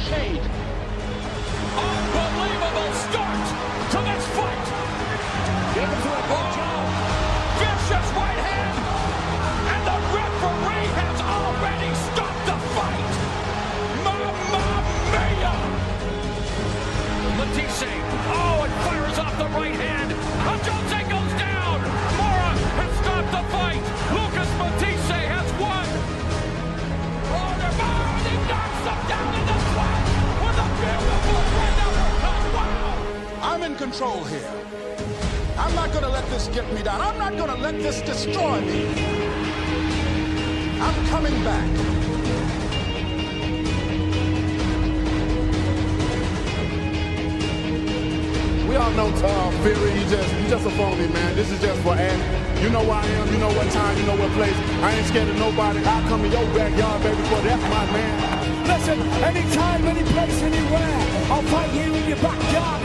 shade. Unbelievable start to this fight. Able to a good job. Vicious right hand. And the referee has already stopped the fight. Mamma mia! Matisse, and fires off the right hand. Jose goes down. Mora has stopped the fight. Lucas Matisse has won. He knocks him down in the sweat with a beautiful right uppercut. Wow! I'm in control here. I'm not going to let this get me down. I'm not going to let this destroy me. I'm coming back. We all know Fury, you just a phony, man. This is just for act. You know where I am, you know what time, you know what place. I ain't scared of nobody. I'll come in your backyard, baby, for that, my man. Listen, anytime, any place, anywhere, I'll fight you in your backyard.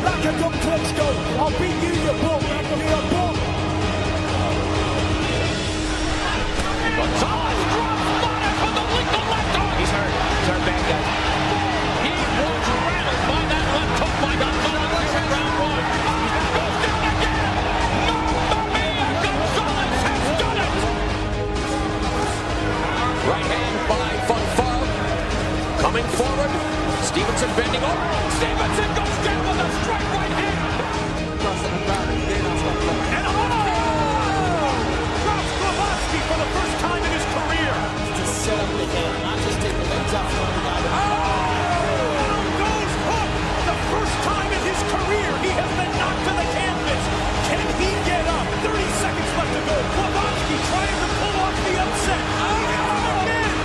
Like a dumb Klitschko, I'll beat you, you bum. You're a bum. Gonzalez drops Monet from the lethal left hook. He's hurt. He's hurt bad, guys. He was rattled by that left hook by Gonzalez in round one. Goes down again. Mamma mia, Gonzalez has done it. Right hand by Funfa. Coming forward. Stevenson bending over. Stevenson goes down with a straight right hand. And drops Golovkin for the first time in his career. To set up the hand, not just take the legs out from the guy. Goes Hook. The first time in his career he has been knocked to the canvas. Can he get up? 30 seconds left to go. Golovkin trying to pull off the upset. He hits him again.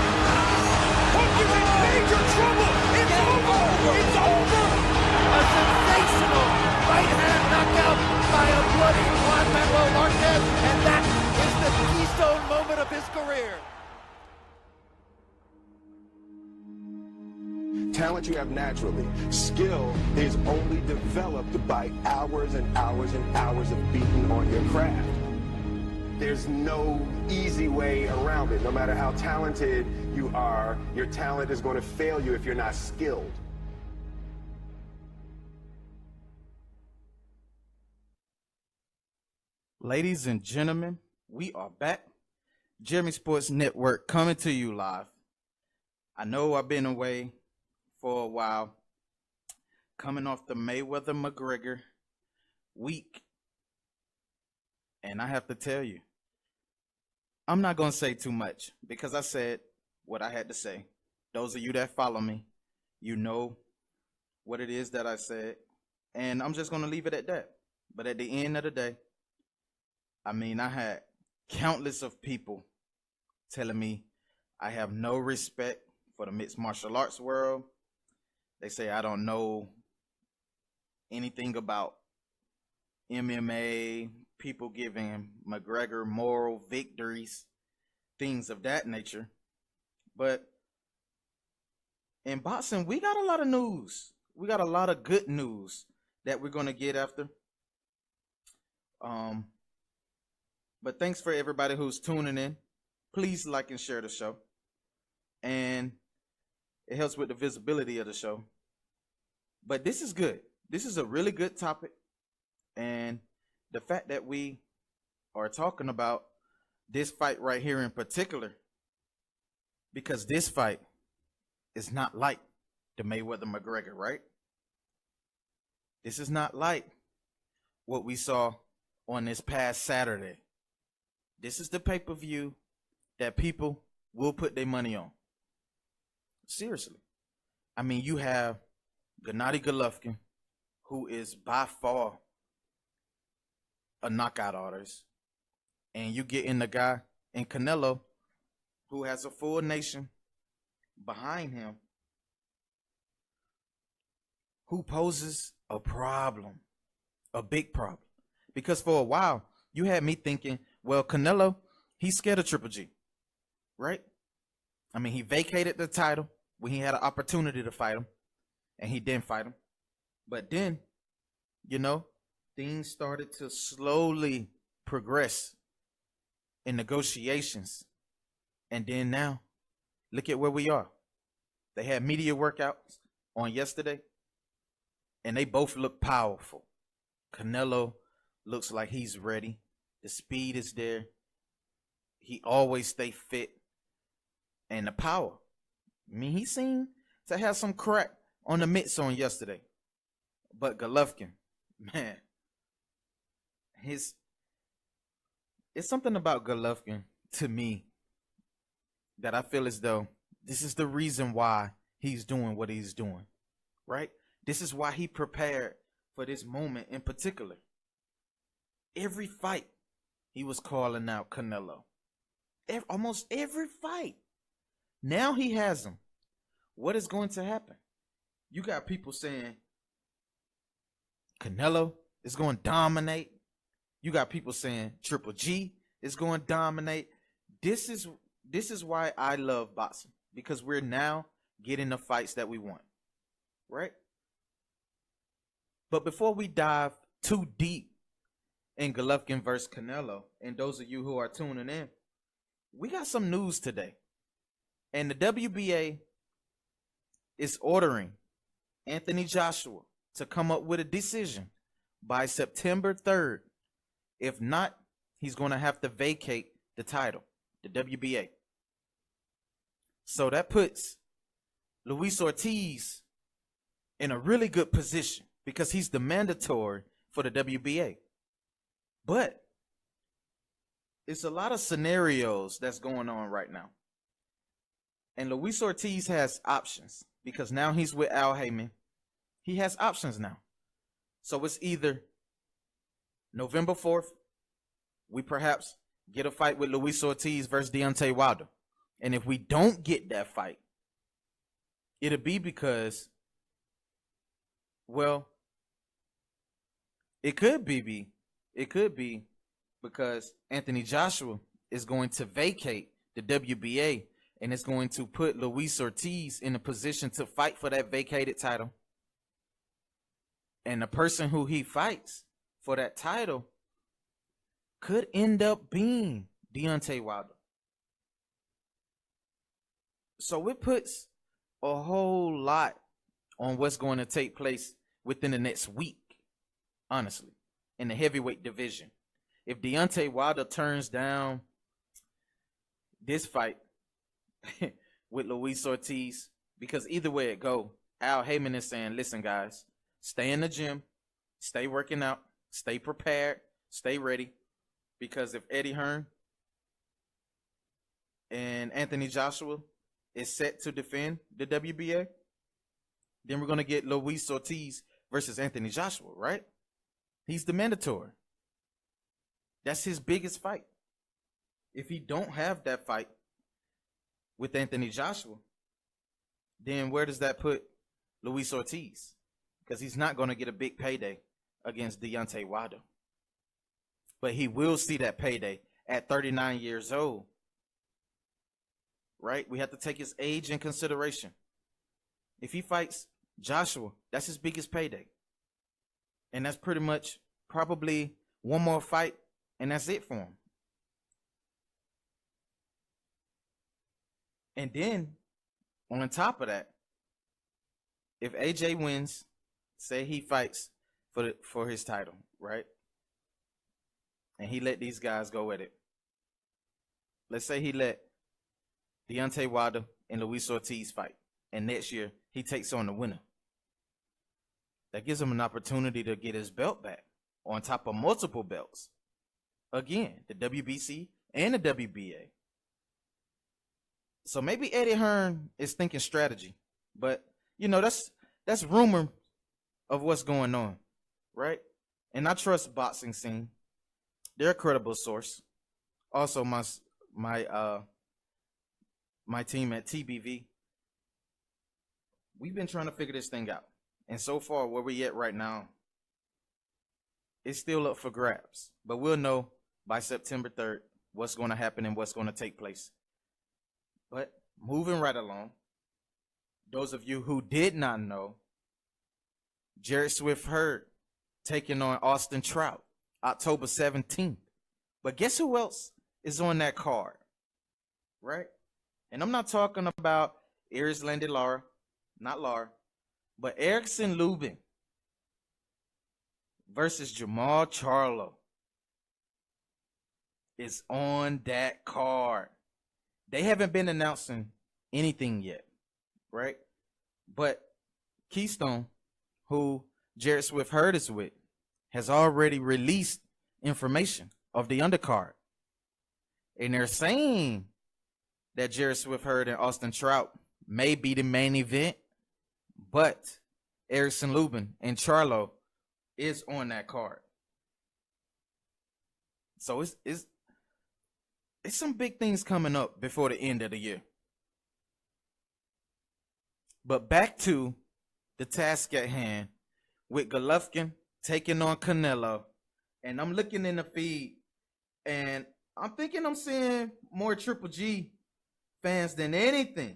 Hook is in major trouble. It's over. It's over. A sensational right hand knockout by a bloody Juan Manuel Marquez, and that is the keystone moment of his career. Talent you have naturally. Skill is only developed by hours and hours and hours of beating on your craft. There's no easy way around it. No matter how talented you are, your talent is going to fail you if you're not skilled. Ladies and gentlemen, we are back. Jeremy Sports Network coming to you live. I know I've been away for a while, coming off the Mayweather-McGregor week. And I have to tell you, I'm not going to say too much because I said what I had to say. Those of you that follow me, you know what it is that I said. And I'm just going to leave it at that. But at the end of the day, I mean, I had countless of people telling me I have no respect for the mixed martial arts world. They say I don't know anything about MMA, people giving McGregor moral victories, things of that nature. But in boxing, we got a lot of news. We got a lot of good news that we're going to get after. But thanks for everybody who's tuning in. Please like and share the show. And it helps with the visibility of the show. But this is good. This is a really good topic. And the fact that we are talking about this fight right here in particular, because this fight is not like the Mayweather-McGregor, right? This is not like what we saw on this past Saturday. This is the pay-per-view that people will put their money on. Seriously. I mean, you have Gennady Golovkin, who is by far a knockout artist. And you get in the guy in Canelo, who has a full nation behind him, who poses a problem, a big problem. Because for a while, you had me thinking, well, Canelo, he's scared of Triple G, right? I mean, he vacated the title when he had an opportunity to fight him, and he didn't fight him. But then, you know, things started to slowly progress in negotiations. And then now, look at where we are. They had media workouts on yesterday, and they both look powerful. Canelo looks like he's ready. The speed is there. He always stay fit. And the power. I mean, he seemed to have some crack on the mitts on yesterday. But Golovkin, man, it's something about Golovkin to me that I feel as though this is the reason why he's doing what he's doing, right? This is why he prepared for this moment in particular. Every fight, he was calling out Canelo. Almost every fight. Now he has him. What is going to happen? You got people saying Canelo is going to dominate. You got people saying Triple G is going to dominate. This is why I love boxing, because we're now getting the fights that we want, right? But before we dive too deep in Golovkin versus Canelo, and those of you who are tuning in, we got some news today. And the WBA is ordering Anthony Joshua to come up with a decision by September 3rd. If not, he's going to have to vacate the title, the WBA. So that puts Luis Ortiz in a really good position because he's the mandatory for the WBA. But it's a lot of scenarios that's going on right now. And Luis Ortiz has options because now he's with Al Heyman. He has options now. So it's either November 4th, we perhaps get a fight with Luis Ortiz versus Deontay Wilder. And if we don't get that fight, it'll be because, well, it could be because Anthony Joshua is going to vacate the WBA, and it's going to put Luis Ortiz in a position to fight for that vacated title. And the person who he fights for that title could end up being Deontay Wilder. So it puts a whole lot on what's going to take place within the next week, honestly, in the heavyweight division. If Deontay Wilder turns down this fight with Luis Ortiz, because either way it go, Al Heyman is saying, listen, guys, stay in the gym, stay working out, stay prepared, stay ready, because if Eddie Hearn and Anthony Joshua is set to defend the WBA, then we're going to get Luis Ortiz versus Anthony Joshua, right? He's the mandatory. That's his biggest fight. If he don't have that fight with Anthony Joshua, then where does that put Luis Ortiz? Because he's not going to get a big payday against Deontay Wilder. But he will see that payday at 39 years old. Right? We have to take his age in consideration. If he fights Joshua, that's his biggest payday. And that's pretty much probably one more fight, and that's it for him. And then, on top of that, if AJ wins, say he fights for his title, right? And he let these guys go at it. Let's say he let Deontay Wilder and Luis Ortiz fight, and next year he takes on the winner. That gives him an opportunity to get his belt back on top of multiple belts. Again, the WBC and the WBA. So maybe Eddie Hearn is thinking strategy, but you know that's rumor of what's going on, right? And I trust Boxing Scene. They're a credible source. Also, my team at TBV, we've been trying to figure this thing out. And so far, where we at right now, it's still up for grabs. But we'll know by September 3rd what's going to happen and what's going to take place. But moving right along, those of you who did not know, Jared Swift Hurd taking on Austin Trout October 17th. But guess who else is on that card, right? And I'm not talking about Iris Landy Lara, not Lara. But Erickson Lubin versus Jamal Charlo is on that card. They haven't been announcing anything yet, right? But Keystone, who Jared Swift Hurd is with, has already released information of the undercard. And they're saying that Jared Swift Hurd and Austin Trout may be the main event, but Erickson Lubin and Charlo is on that card. So it's some big things coming up before the end of the year. But back to the task at hand with Golovkin taking on Canelo. And I'm looking in the feed and I'm thinking I'm seeing more Triple G fans than anything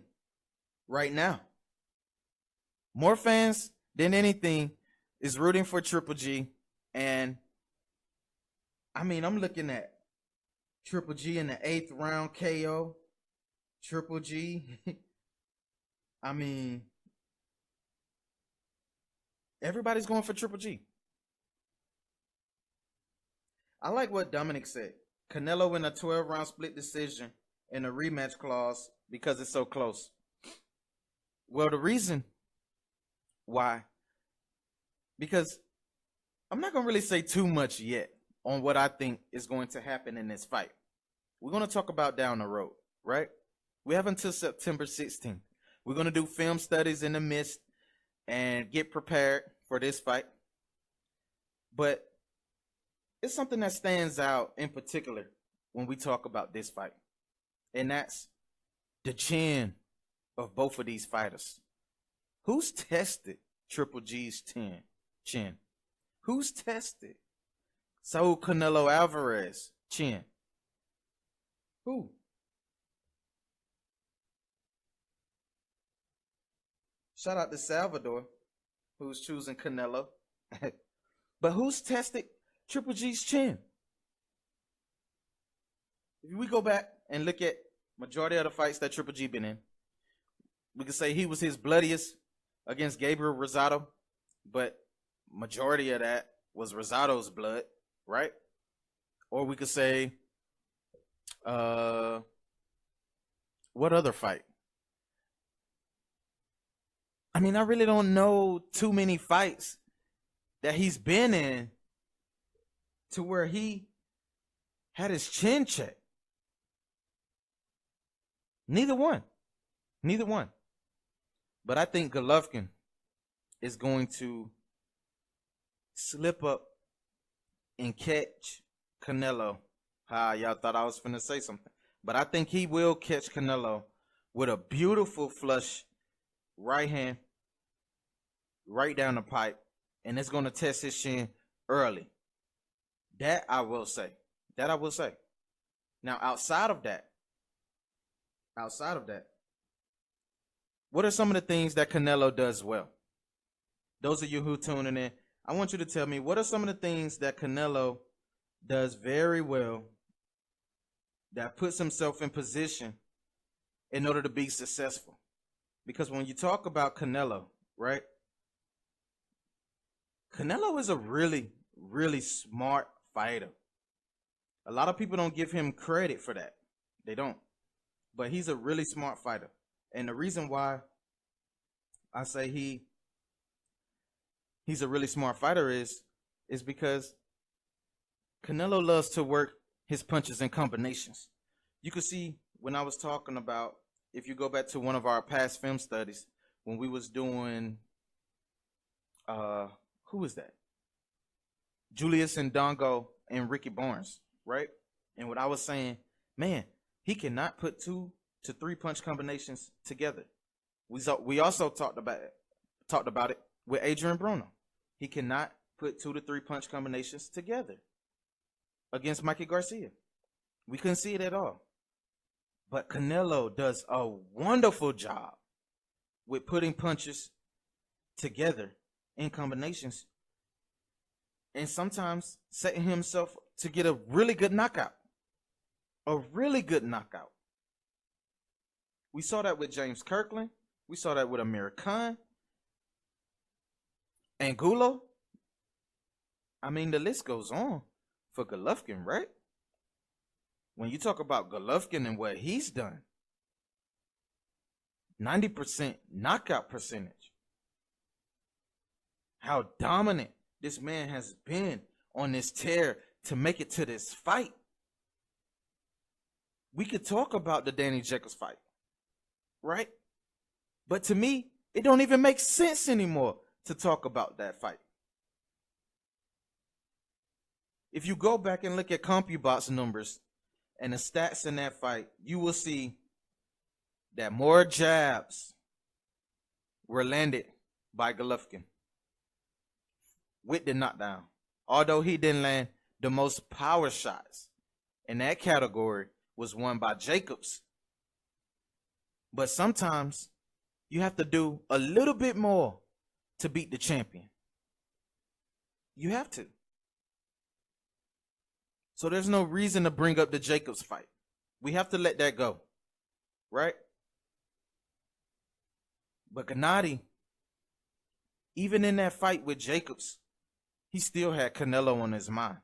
right now. More fans than anything is rooting for Triple G. And I mean, I'm looking at Triple G in the 8th round KO. Triple G. I mean, everybody's going for Triple G. I like what Dominic said. Canelo in a 12-round split decision and a rematch clause because it's so close. Well, the reason why, because I'm not going to really say too much yet on what I think is going to happen in this fight. We're going to talk about down the road, right? We have until September 16th. We're going to do film studies in the midst and get prepared for this fight. But it's something that stands out in particular when we talk about this fight. And that's the chin of both of these fighters. Who's tested Triple G's chin? Who's tested Saul Canelo Alvarez chin? Who? Shout out to Salvador, who's choosing Canelo. But who's tested Triple G's chin? If we go back and look at majority of the fights that Triple G been in, we could say he was his bloodiest against Gabriel Rosado, but majority of that was Rosado's blood, right? Or we could say, what other fight? I mean, I really don't know too many fights that he's been in to where he had his chin checked. Neither one. But I think Golovkin is going to slip up and catch Canelo. Y'all thought I was finna say something. But I think he will catch Canelo with a beautiful flush right hand, right down the pipe. And it's going to test his chin early. That I will say. Now, outside of that, what are some of the things that Canelo does well? Those of you who tuning in, I want you to tell me, what are some of the things that Canelo does very well that puts himself in position in order to be successful? Because when you talk about Canelo, right? Canelo is a really, really smart fighter. A lot of people don't give him credit for that. They don't. But he's a really smart fighter. And the reason why I say he's a really smart fighter is because Canelo loves to work his punches and combinations. You can see when I was talking about, if you go back to one of our past film studies, when we was doing, who is that? Julius Ndongo and Ricky Barnes, right? And what I was saying, man, he cannot put 2 to 3 punch combinations together. We also talked about it with Adrian Bruno. He cannot put 2 to 3 punch combinations together against Mikey Garcia. We couldn't see it at all. But Canelo does a wonderful job with putting punches together in combinations and sometimes setting himself to get a really good knockout. We saw that with James Kirkland. We saw that with Amir Khan. And Gulo, I mean, the list goes on for Golovkin, right? When you talk about Golovkin and what he's done, 90% knockout percentage. How dominant this man has been on this tear to make it to this fight. We could talk about the Danny Jacobs fight, right? But to me, it don't even make sense anymore to talk about that fight. If you go back and look at CompuBox numbers and the stats in that fight, you will see that more jabs were landed by Golovkin with the knockdown. Although he didn't land the most power shots in that category was won by Jacobs. But sometimes you have to do a little bit more to beat the champion. You have to. So there's no reason to bring up the Jacobs fight. We have to let that go, right? But Gennady, even in that fight with Jacobs, he still had Canelo on his mind.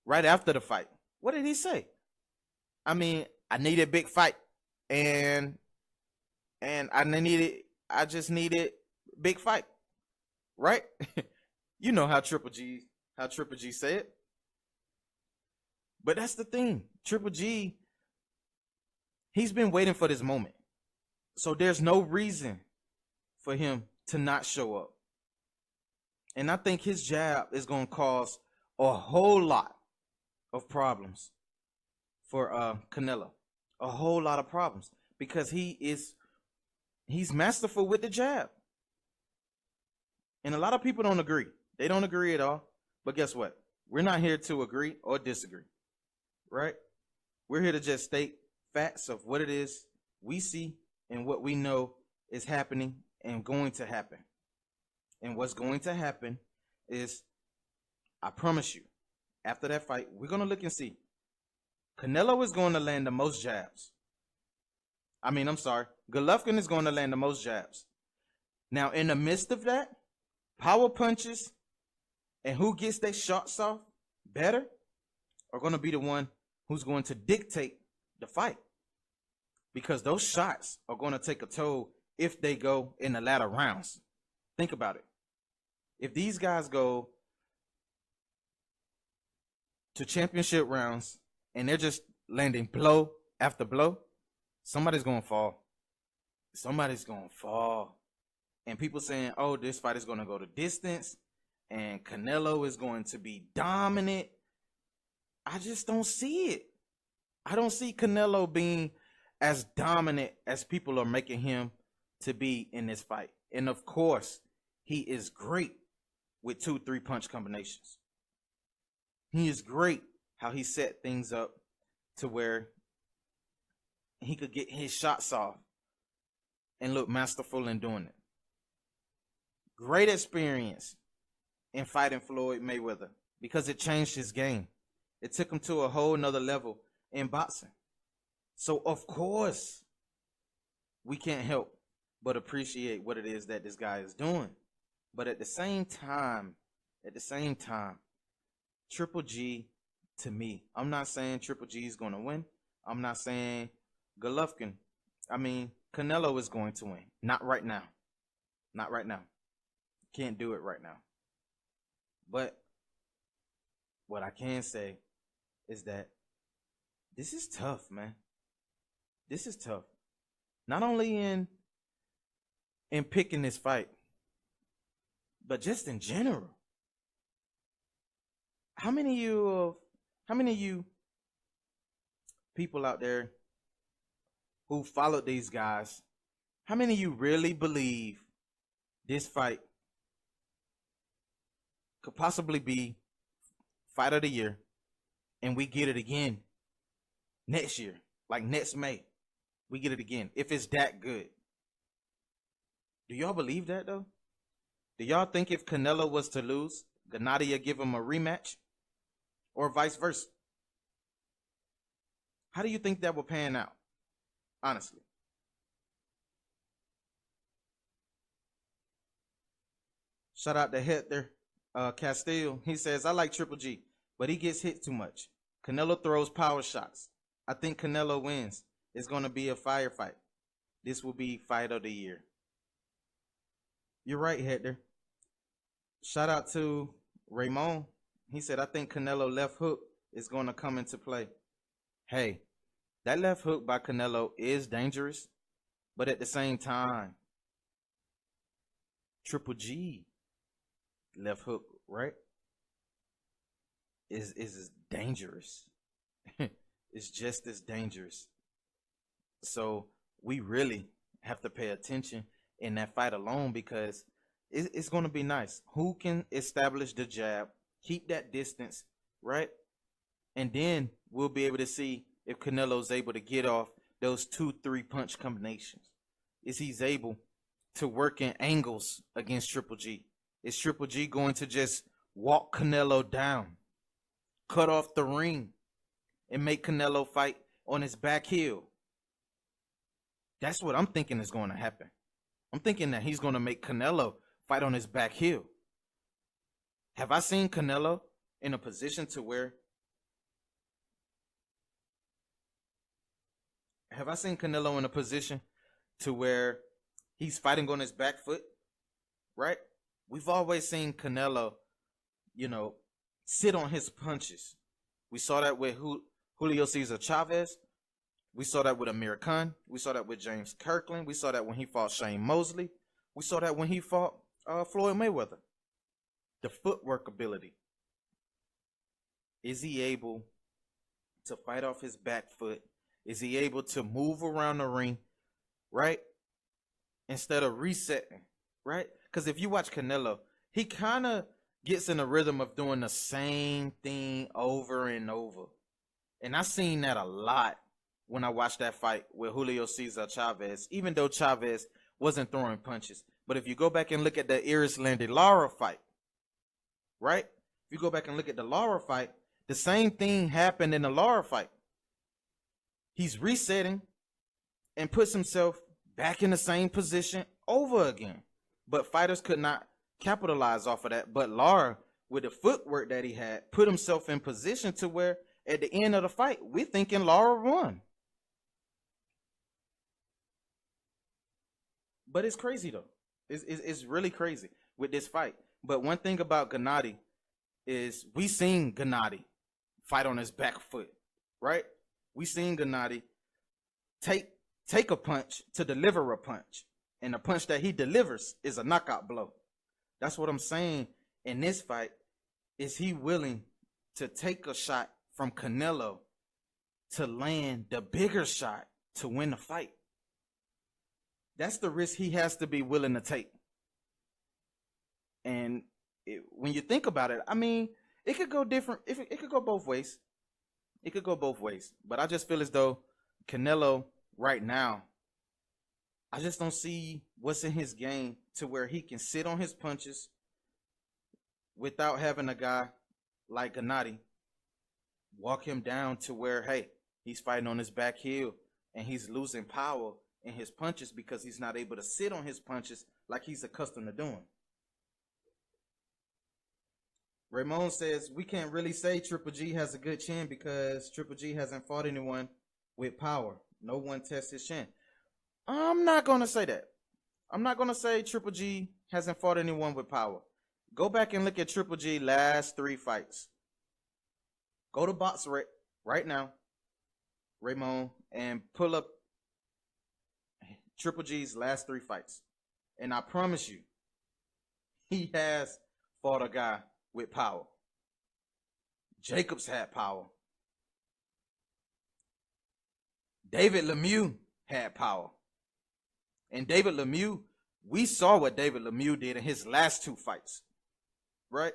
Right after the fight, what did he say? I mean, I need a big fight, and I just needed big fight, right? You know how Triple G said. But that's the thing. Triple G, he's been waiting for this moment. So there's no reason for him to not show up. And I think his jab is going to cause a whole lot of problems for Canelo. A whole lot of problems. Because he's masterful with the jab. And a lot of people don't agree. They don't agree at all. But guess what? We're not here to agree or disagree. Right? We're here to just state facts of what it is we see and what we know is happening and going to happen. And what's going to happen is, I promise you, after that fight, we're going to look and see. Canelo is going to land the most jabs. Golovkin is going to land the most jabs. Now, in the midst of that, power punches and who gets their shots off better are going to be the one who's going to dictate the fight. Because those shots are going to take a toll if they go in the latter rounds. Think about it. If these guys go to championship rounds and they're just landing blow after blow, somebody's going to fall. Somebody's going to fall. And people saying, oh, this fight is going to go to distance and Canelo is going to be dominant. I just don't see it. I don't see Canelo being as dominant as people are making him to be in this fight. And of course, he is great with 2-3 punch combinations. He is great how he set things up to where he could get his shots off and look masterful in doing it. Great experience in fighting Floyd Mayweather because it changed his game. It took him to a whole nother level in boxing. So, of course, we can't help but appreciate what it is that this guy is doing. But at the same time, Triple G, to me, I'm not saying Triple G is going to win. I'm not saying Canelo is going to win. Not right now. Not right now. Can't do it right now. But what I can say is that this is tough, man. This is tough. Not only in picking this fight, but just in general. How many of you people out there who followed these guys, how many of you really believe this fight could possibly be fight of the year and we get it again next year, like next May? We get it again if it's that good. Do y'all believe that though? Do y'all think if Canelo was to lose, Gennady would give him a rematch? Or vice versa? How do you think that will pan out? Honestly. Shout out to Hector Castile. He says, I like Triple G, but he gets hit too much. Canelo throws power shots. I think Canelo wins. It's going to be a firefight. This will be fight of the year. You're right, Hector. Shout out to Raymond. He said, I think Canelo left hook is going to come into play. Hey, that left hook by Canelo is dangerous, but at the same time, Triple G left hook, right, is dangerous. It's just as dangerous. So we really have to pay attention in that fight alone, because it's going to be nice. Who can establish the jab, keep that distance, right? And then we'll be able to see if Canelo's able to get off those 2-3 punch combinations. Is he's able to work in angles against Triple G? Is Triple G going to just walk Canelo down, cut off the ring, and make Canelo fight on his back heel? That's what I'm thinking is going to happen. I'm thinking that he's going to make Canelo fight on his back heel. Have I seen Canelo in a position to where he's fighting on his back foot, right? We've always seen Canelo, sit on his punches. We saw that with Julio Cesar Chavez. We saw that with Amir Khan. We saw that with James Kirkland. We saw that when he fought Shane Mosley. We saw that when he fought Floyd Mayweather. The footwork ability. Is he able to fight off his back foot? Is he able to move around the ring, right? Instead of resetting, right? Because if you watch Canelo, he kind of gets in a rhythm of doing the same thing over and over. And I seen that a lot when I watched that fight with Julio Cesar Chavez, even though Chavez wasn't throwing punches. But if you go back and look at the Landy Lara fight, right? If you go back and look at the Lara fight, the same thing happened in the Lara fight. He's resetting and puts himself back in the same position over again. But fighters could not capitalize off of that. But Lara, with the footwork that he had, put himself in position to where at the end of the fight, we're thinking Lara won. But it's crazy, though. It's really crazy with this fight. But one thing about Gennady is we seen Gennady fight on his back foot, right? We seen Gennady take a punch to deliver a punch. And the punch that he delivers is a knockout blow. That's what I'm saying in this fight. Is he willing to take a shot from Canelo to land the bigger shot to win the fight? That's the risk he has to be willing to take. And when you think about it, I mean, it could go different. It could go both ways. It could go both ways. But I just feel as though Canelo right now, I just don't see what's in his game to where he can sit on his punches without having a guy like Gennady walk him down to where, hey, he's fighting on his back heel and he's losing power in his punches because he's not able to sit on his punches like he's accustomed to doing. Ramon says, we can't really say Triple G has a good chin because Triple G hasn't fought anyone with power. No one tests his chin. I'm not going to say that. I'm not going to say Triple G hasn't fought anyone with power. Go back and look at Triple G's last 3 fights. Go to Box right now, Ramon, and pull up Triple G's last 3 fights. And I promise you, he has fought a guy with power. Jacobs had power. David Lemieux had power. And David Lemieux, we saw what David Lemieux did in his last 2 fights. Right?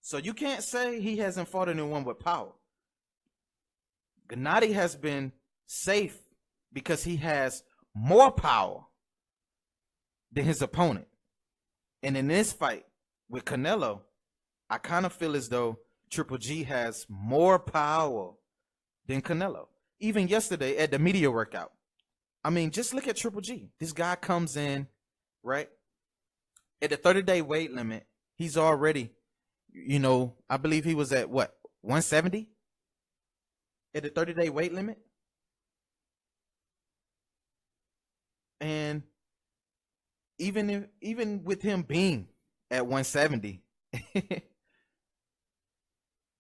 So you can't say he hasn't fought anyone with power. Gennady has been safe because he has more power than his opponent. And in this fight with Canelo, I kind of feel as though Triple G has more power than Canelo. Even yesterday at the media workout. I mean, just look at Triple G. This guy comes in, right? At the 30-day weight limit, he's already, I believe he was at what, 170 at the 30-day weight limit. And even with him being at 170,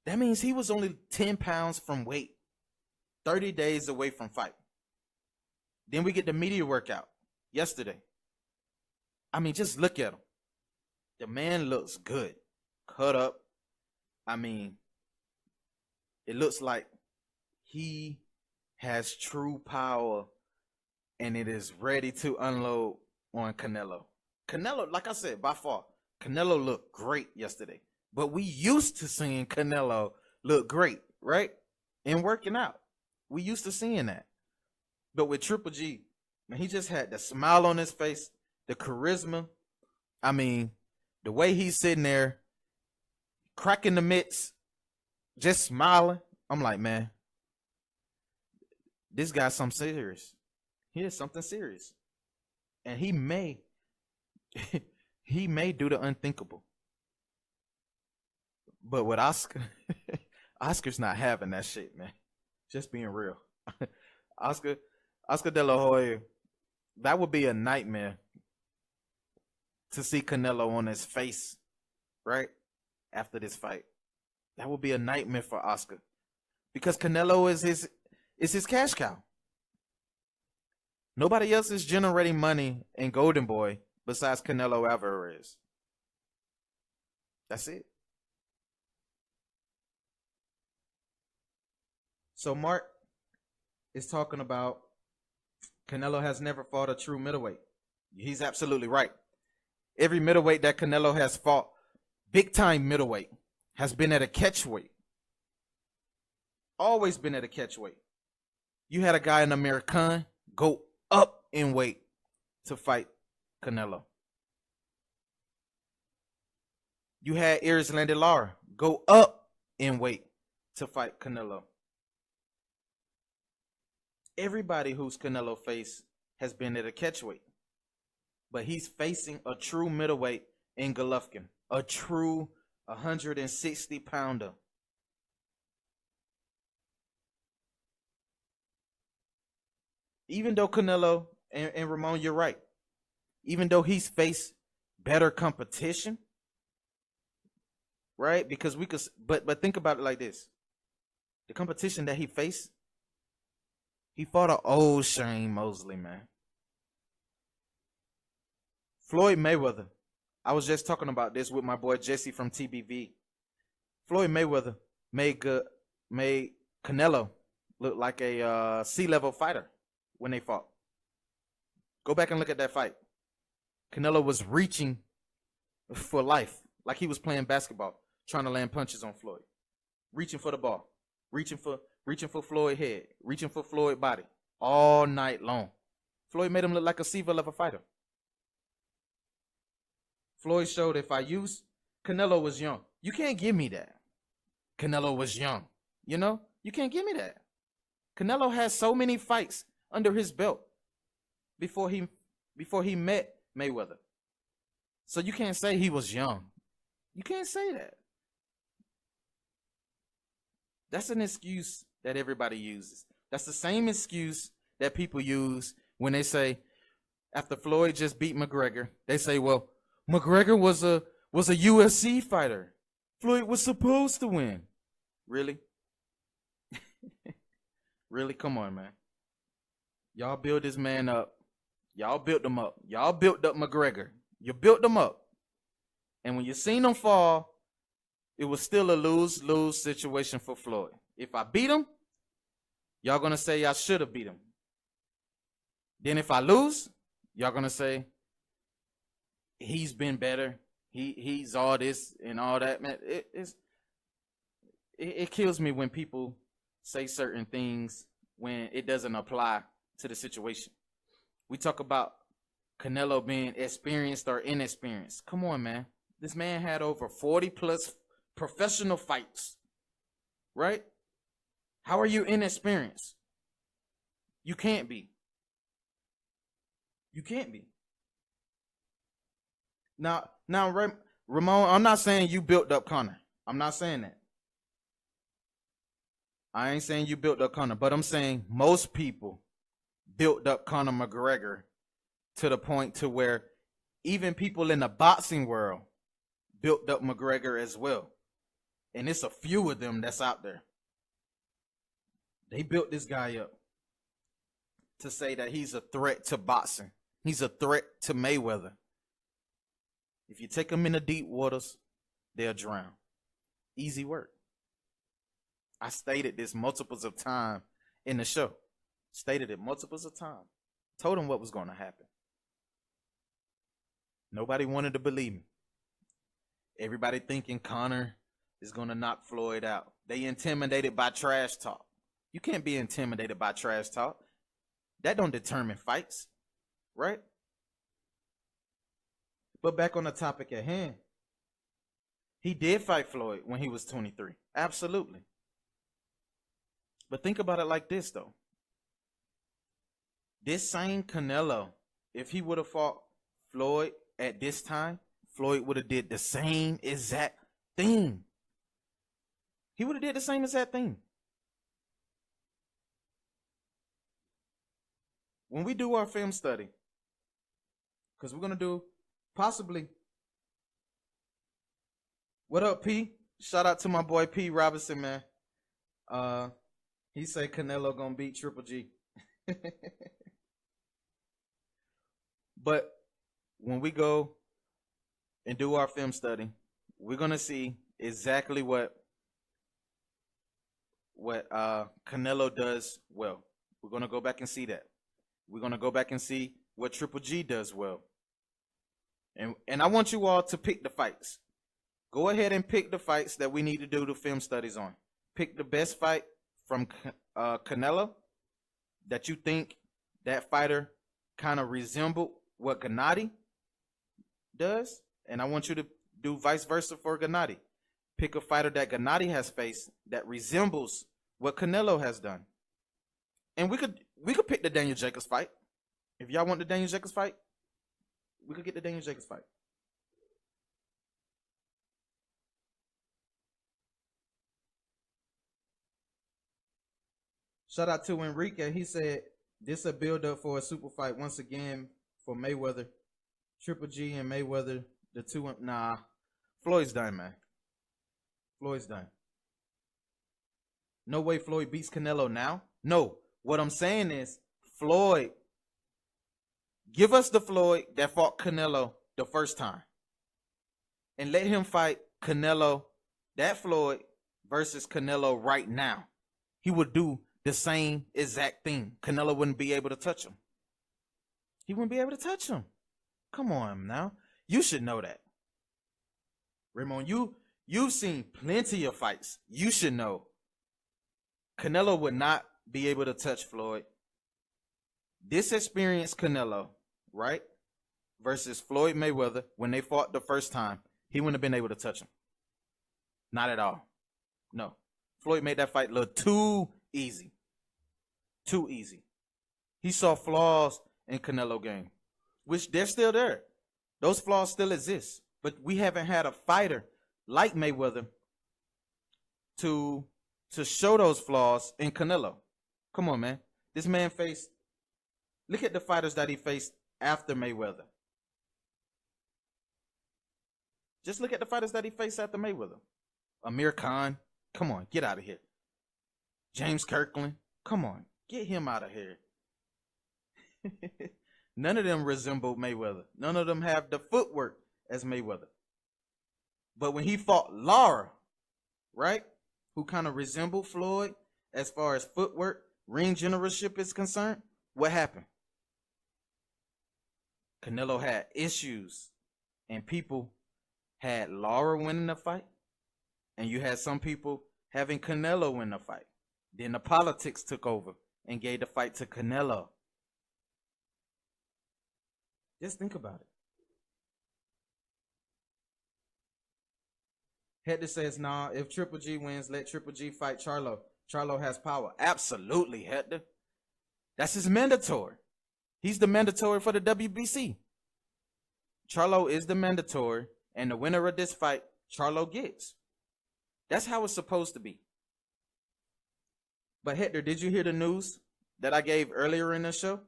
that means he was only 10 pounds from weight, 30 days away from fight. Then we get the media workout yesterday. I mean, just look at him. The man looks good, cut up. I mean, it looks like he has true power and it is ready to unload on Canelo. Canelo, like I said, by far, Canelo looked great yesterday. But we used to seeing Canelo look great, right? And working out. We used to seeing that. But with Triple G, man, he just had the smile on his face, the charisma. I mean, the way he's sitting there, cracking the mitts, just smiling. I'm like, man, this guy's something serious. He is something serious. And he may do the unthinkable. But with Oscar, Oscar's not having that shit, man. Just being real. Oscar De La Hoya, that would be a nightmare to see Canelo on his face, right? After this fight. That would be a nightmare for Oscar. Because Canelo is his cash cow. Nobody else is generating money in Golden Boy besides Canelo Alvarez. That's it. So Mark is talking about Canelo has never fought a true middleweight. He's absolutely right. Every middleweight that Canelo has fought, big time middleweight, has been at a catchweight. Always been at a catchweight. You had a guy in Amir Khan go up in weight to fight Canelo. You had Erislandy Lara go up in weight to fight Canelo. Everybody who's Canelo faced has been at a catchweight. But he's facing a true middleweight in Golovkin. A true 160-pounder. Even though Canelo, and Ramon, you're right. Even though he's faced better competition, right? Because we could, but think about it like this. The competition that he faced, he fought an old Shane Mosley, man. Floyd Mayweather. I was just talking about this with my boy Jesse from TBV. Floyd Mayweather made Canelo look like a C-level fighter when they fought. Go back and look at that fight. Canelo was reaching for life, like he was playing basketball, trying to land punches on Floyd. Reaching for the ball. Reaching for Floyd's head. Reaching for Floyd's body. All night long. Floyd made him look like a C-level fighter. Floyd showed if I use, Canelo was young. You can't give me that. Canelo was young. You know? You can't give me that. Canelo has so many fights under his belt before he met Mayweather. So you can't say he was young. You can't say that. That's an excuse that everybody uses. That's the same excuse that people use when they say, after Floyd just beat McGregor, they say, well, McGregor was a UFC fighter. Floyd was supposed to win. Really? Really? Come on, man. Y'all build this man up. Y'all built him up. Y'all built up McGregor. You built him up. And when you seen him fall, it was still a lose-lose situation for Floyd. If I beat him, y'all going to say I should have beat him. Then if I lose, y'all going to say he's been better. He's all this and all that. Man, it kills me when people say certain things when it doesn't apply to the situation. We talk about Canelo being experienced or inexperienced. Come on, man. This man had over 40 plus professional fights, right? How are you inexperienced? You can't be. You can't be. Now, Ramon, I'm not saying you built up Conor. I'm not saying that. I ain't saying you built up Conor, but I'm saying most people built up Conor McGregor to the point to where even people in the boxing world built up McGregor as well. And it's a few of them that's out there. They built this guy up to say that he's a threat to boxing. He's a threat to Mayweather. If you take them in the deep waters, they'll drown. Easy work. I stated this multiples of times in the show. Stated it multiples of times. Told them what was going to happen. Nobody wanted to believe me. Everybody thinking Conor is going to knock Floyd out. They intimidated by trash talk. You can't be intimidated by trash talk. That don't determine fights, right? But back on the topic at hand, he did fight Floyd when he was 23. Absolutely. But think about it like this, though. This same Canelo, if he would have fought Floyd at this time, Floyd would have did the same exact thing. He would have did the same exact thing. When we do our film study, because we're going to do possibly, what up, P? Shout out to my boy P Robinson, man. He say Canelo gonna beat Triple G. But when we go and do our film study, we're gonna see exactly what Canelo does well. We're gonna go back and see that. We're gonna go back and see what Triple G does well. And I want you all to pick the fights. Go ahead and pick the fights that we need to do the film studies on. Pick the best fight from Canelo that you think that fighter kind of resembled what Gennady does. And I want you to do vice versa for Gennady. Pick a fighter that Gennady has faced that resembles what Canelo has done. And we could pick the Daniel Jacobs fight. If y'all want the Daniel Jacobs fight, we could get the Daniel Jacobs fight. Shout out to Enrique. He said, this a build-up for a super fight once again for Mayweather. Triple G and Mayweather, the two. Nah, Floyd's done, man. Floyd's done. No way Floyd beats Canelo now. No, what I'm saying is Floyd, give us the Floyd that fought Canelo the first time. And let him fight Canelo, that Floyd, versus Canelo right now. He would do the same exact thing. Canelo wouldn't be able to touch him. He wouldn't be able to touch him. Come on now. You should know that. Raymond, you've seen plenty of fights. You should know. Canelo would not be able to touch Floyd. This experienced Canelo, right, versus Floyd Mayweather, when they fought the first time, he wouldn't have been able to touch him. Not at all. No. Floyd made that fight look too easy. Too easy. He saw flaws in Canelo game, which they're still there. Those flaws still exist. But we haven't had a fighter like Mayweather to show those flaws in Canelo. Come on, man. This man faced, look at the fighters that he faced after Mayweather. Just look at the fighters that he faced after Mayweather. Amir Khan, come on, get out of here. James Kirkland, come on, get him out of here. None of them resemble Mayweather. None of them have the footwork as Mayweather. But when he fought Lara, right, who kind of resembled Floyd as far as footwork, ring generalship is concerned, what happened? Canelo had issues, and people had Lara winning the fight, and you had some people having Canelo win the fight. Then the politics took over and gave the fight to Canelo. Just think about it. Hector says, nah, if Triple G wins, let Triple G fight Charlo. Charlo has power. Absolutely, Hector. That's his mandatory. He's the mandatory for the WBC. Charlo is the mandatory, and the winner of this fight, Charlo gets. That's how it's supposed to be. But Hector, did you hear the news that I gave earlier in the show?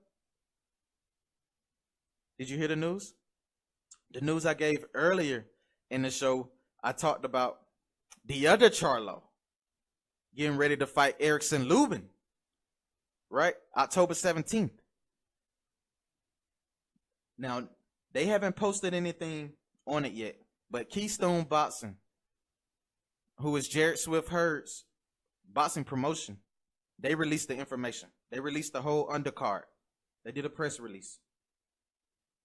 Did you hear the news? The news I gave earlier in the show, I talked about the other Charlo getting ready to fight Erickson Lubin, right? October 17th. Now, they haven't posted anything on it yet, but Keystone Boxing, who is Jared Swift Hurd's boxing promotion, they released the information. They released the whole undercard. They did a press release.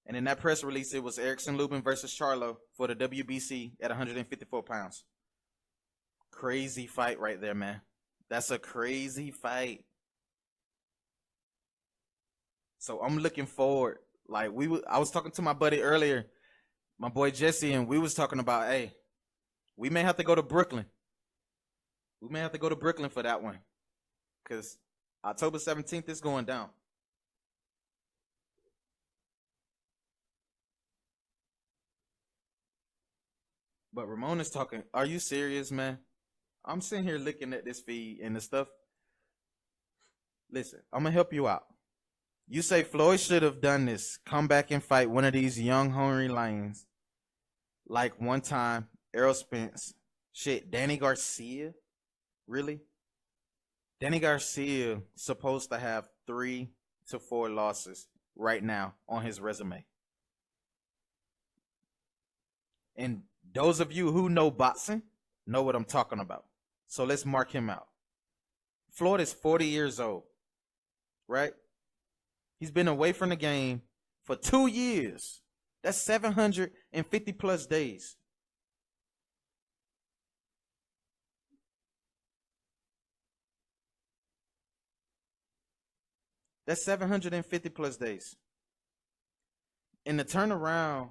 And in that press release, it was Erickson Lubin versus Charlo for the WBC at 154 pounds. Crazy fight right there, man. That's a crazy fight. So I'm looking forward. Like I was talking to my buddy earlier, my boy Jesse, and we was talking about, hey, we may have to go to Brooklyn. We may have to go to Brooklyn for that one, because October 17th is going down. But Ramon is talking, are you serious, man? I'm sitting here looking at this feed and the stuff. Listen, I'm going to help you out. You say Floyd should have done this. Come back and fight one of these young, hungry lions. Like one time, Errol Spence. Shit, Danny Garcia? Really? Danny Garcia supposed to have 3 to 4 losses right now on his resume. And those of you who know boxing know what I'm talking about. So let's mark him out. Floyd is 40 years old, right? He's been away from the game for 2 years. That's 750 plus days. That's 750 plus days. And to turn around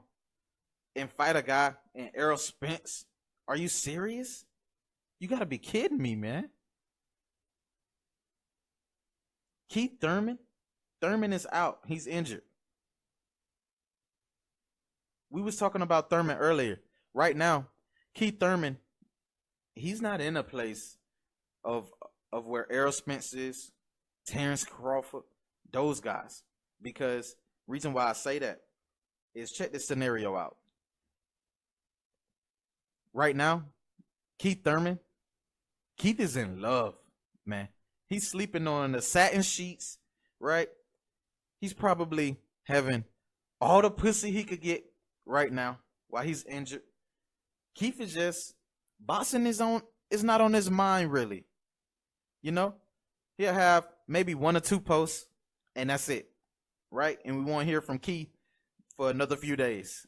and fight a guy in Errol Spence, are you serious? You got to be kidding me, man. Keith Thurman? Thurman is out. He's injured. We was talking about Thurman earlier. Right now, Keith Thurman, he's not in a place of where Errol Spence is, Terrence Crawford, those guys. Because reason why I say that is, check this scenario out. Right now, Keith Thurman, Keith is in love, man. He's sleeping on the satin sheets, right? He's probably having all the pussy he could get right now while he's injured. Keith is just, boxing is not on his mind, really. You know, he'll have maybe 1 or 2 posts, and that's it, right? And we won't hear from Keith for another few days,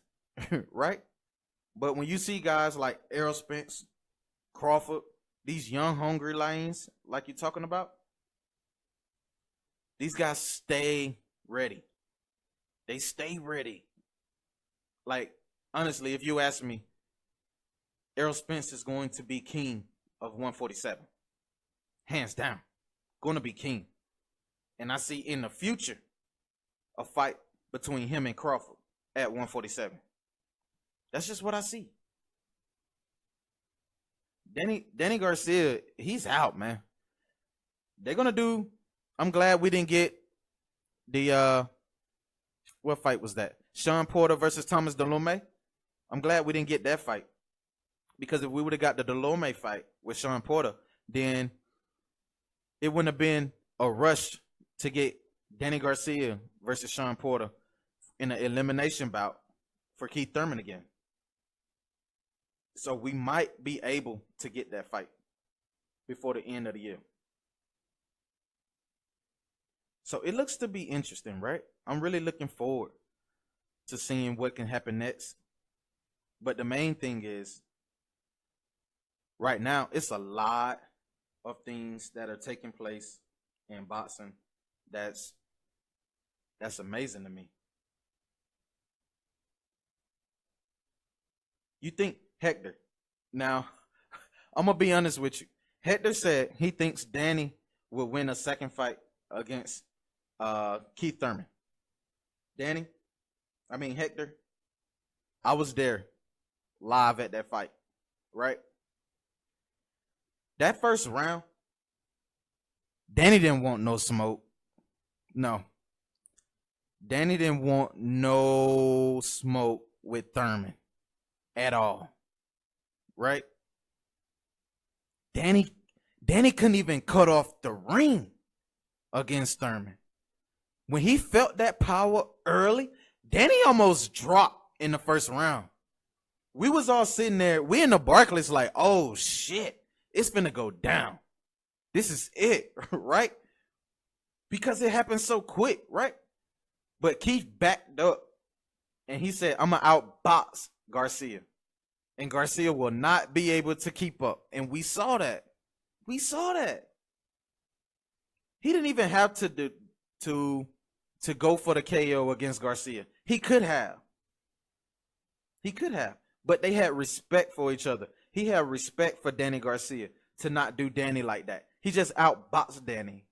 right? But when you see guys like Errol Spence, Crawford, these young, hungry lions, like you're talking about, these guys stay ready. They stay ready. Like, honestly, if you ask me, Errol Spence is going to be king of 147. Hands down. Going to be king. And I see in the future a fight between him and Crawford at 147. That's just what I see. Danny Garcia, he's out, man. They're going to do, I'm glad we didn't get the, what fight was that? Sean Porter versus Thomas Delorme. I'm glad we didn't get that fight. Because if we would have got the Delorme fight with Sean Porter, then it wouldn't have been a rush to get Danny Garcia versus Sean Porter in an elimination bout for Keith Thurman again. So we might be able to get that fight before the end of the year. So it looks to be interesting, right? I'm really looking forward to seeing what can happen next. But the main thing is, right now, it's a lot of things that are taking place in boxing that's amazing to me. You think Hector, now, I'm going to be honest with you. Hector said he thinks Danny will win a second fight against Keith Thurman. Hector, I was there live at that fight, right? That first round, Danny didn't want no smoke. No. Danny didn't want no smoke with Thurman at all. Right? Danny couldn't even cut off the ring against Thurman. When he felt that power early, Danny almost dropped in the first round. We was all sitting there. We in the Barclays like, oh shit, it's finna go down. This is it, right? Because it happened so quick, right? But Keith backed up and he said, I'm going to outbox Garcia. And Garcia will not be able to keep up. And we saw that. We saw that. He didn't even have to go for the KO against Garcia. He could have. He could have. But they had respect for each other. He had respect for Danny Garcia to not do Danny like that. He just outboxed Danny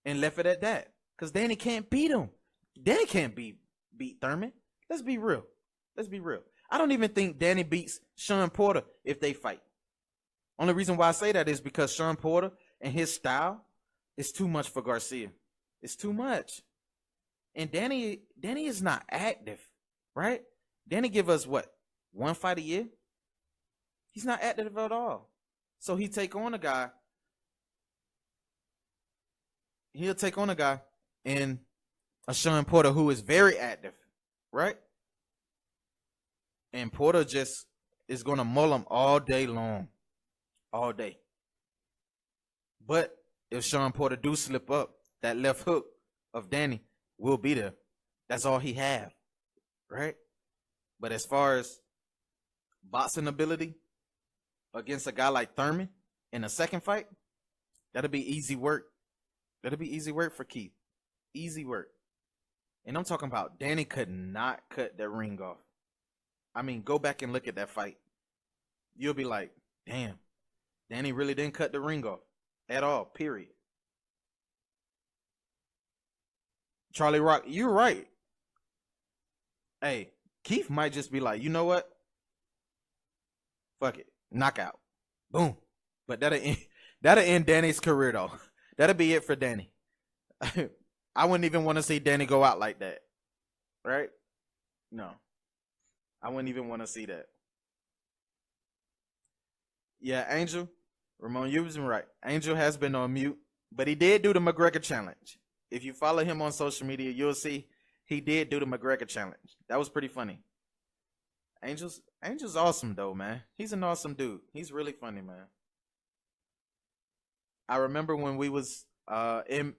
and left it at that. Because Danny can't beat him. Danny can't beat Thurman. Let's be real. Let's be real. I don't even think Danny beats Sean Porter if they fight. Only reason why I say that is because Sean Porter and his style is too much for Garcia. It's too much. And Danny is not active, right? Danny give us what? One fight a year? He's not active at all. So he'll take on a guy in a Sean Porter who is very active, right? And Porter just is going to mull him all day long. All day. But if Sean Porter do slip up, that left hook of Danny will be there. That's all he have, right? But as far as boxing ability against a guy like Thurman in a second fight, that'll be easy work. That'll be easy work for Keith. Easy work. And I'm talking about Danny could not cut that ring off. I mean, go back and look at that fight. You'll be like, damn, Danny really didn't cut the ring off at all, period. Charlie Rock, you're right. Hey, Keith might just be like, you know what? Fuck it. Knockout. Boom. But that'll end Danny's career, though. That'll be it for Danny. I wouldn't even want to see Danny go out like that. Right? No. I wouldn't even want to see that. Yeah, Angel. Ramon, you was right. Angel has been on mute, but he did do the McGregor challenge. If you follow him on social media, you'll see he did do the McGregor challenge. That was pretty funny. Angel's awesome though, man. He's an awesome dude. He's really funny, man. I remember when we was in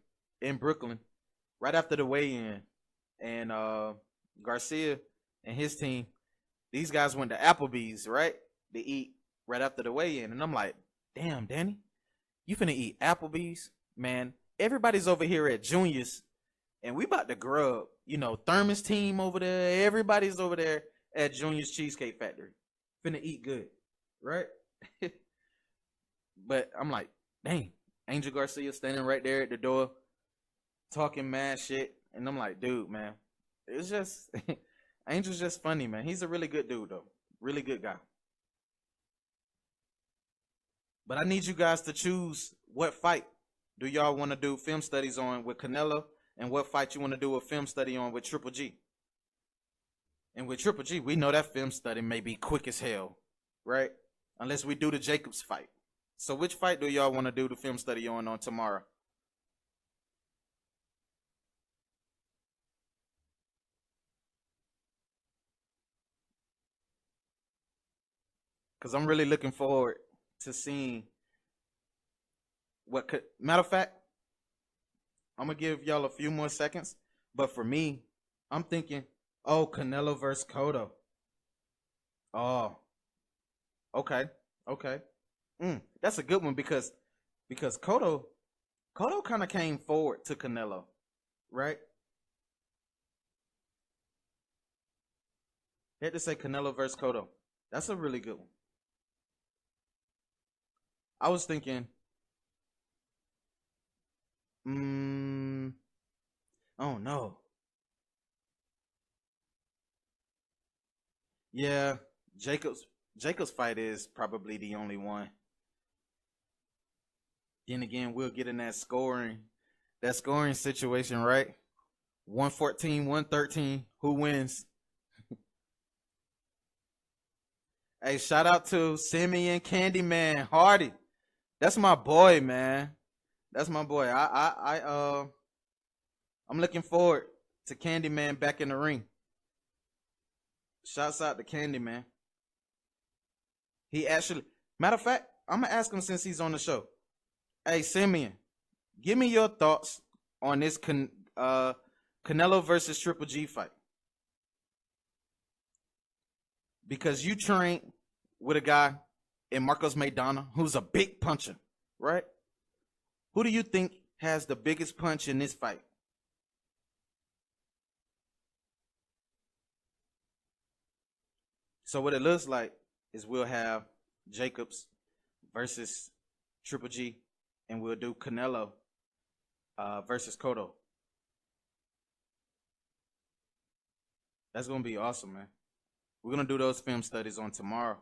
Brooklyn, right after the weigh-in, and Garcia and his team, these guys went to Applebee's, right? To eat right after the weigh-in. And I'm like, damn, Danny, you finna eat Applebee's? Man, everybody's over here at Junior's, and we about to grub. You know, Thurman's team over there, everybody's over there at Junior's Cheesecake Factory. Finna eat good, right? But I'm like, dang, Angel Garcia standing right there at the door, talking mad shit. And I'm like, dude, man, it's just, Angel's just funny, man. He's a really good dude, though. Really good guy. But I need you guys to choose what fight do y'all want to do film studies on with Canelo, and what fight you want to do a film study on with Triple G. And with Triple G, we know that film study may be quick as hell, right? Unless we do the Jacobs fight. So which fight do y'all want to do the film study on tomorrow? Because I'm really looking forward to seeing what could. Matter of fact, I'm going to give y'all a few more seconds. But for me, I'm thinking, oh, Canelo versus Cotto. Oh, okay. That's a good one because Cotto kind of came forward to Canelo, right? I had to say Canelo versus Cotto. That's a really good one. I was thinking, oh no. Yeah, Jacob's fight is probably the only one. Then again, we'll get in that scoring situation, right? 114, 113. Who wins? Hey, shout out to Simeon Candyman Hardy. That's my boy, man. That's my boy. I'm looking forward to Candyman back in the ring. Shouts out to Candyman. He actually, matter of fact, I'm gonna ask him since he's on the show. Hey, Simeon, give me your thoughts on this Canelo versus Triple G fight. Because you trained with a guy in Marcos Maidana who's a big puncher, right? Who do you think has the biggest punch in this fight? So what it looks like is we'll have Jacobs versus Triple G, and we'll do Canelo versus Cotto. That's gonna be awesome, man. We're gonna do those film studies on tomorrow.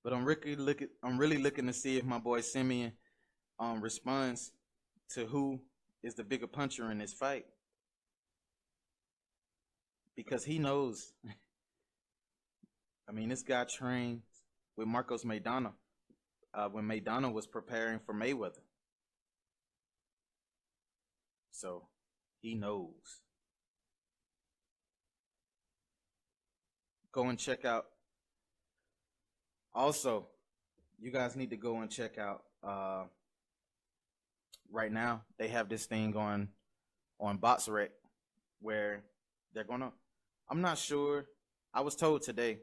But I'm really looking to see if my boy Simeon responds to who is the bigger puncher in this fight, because he knows. I mean, this guy trained with Marcos Maidana when Maidana was preparing for Mayweather. So he knows. Go and check out. Also, you guys need to go and check out. Right now, they have this thing on BoxRec where they're gonna. I'm not sure. I was told today.